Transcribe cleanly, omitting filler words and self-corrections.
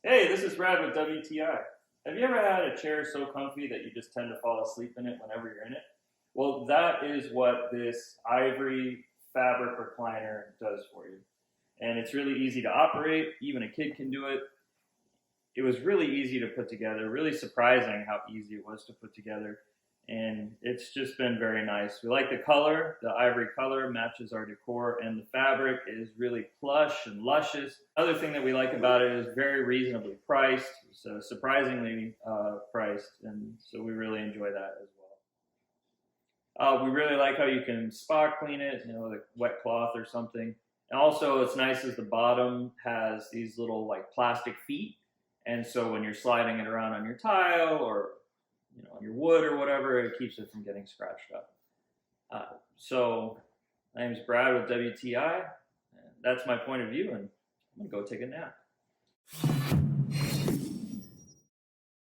Hey, this is Brad with WTI. Have you ever had a chair so comfy that you just tend to fall asleep in it whenever you're in it? Well, that is what this Ivory fabric recliner does for you. And it's really easy to operate. Even a kid can do it. It was really easy to put together, really surprising how easy it was to put together. And it's just been very nice. We like the color. The ivory color matches our decor, and the fabric is really plush and luscious. Other thing that we like about it is very reasonably priced, so surprisingly priced, and so we really enjoy that as well. We really like how you can spot clean it, with a wet cloth or something. And also, it's nice as the bottom has these little like plastic feet, and so when you're sliding it around on your tile or on your wood or whatever, it keeps it from getting scratched up. So my name is Brad with WTI. And that's my point of view, and I'm gonna go take a nap.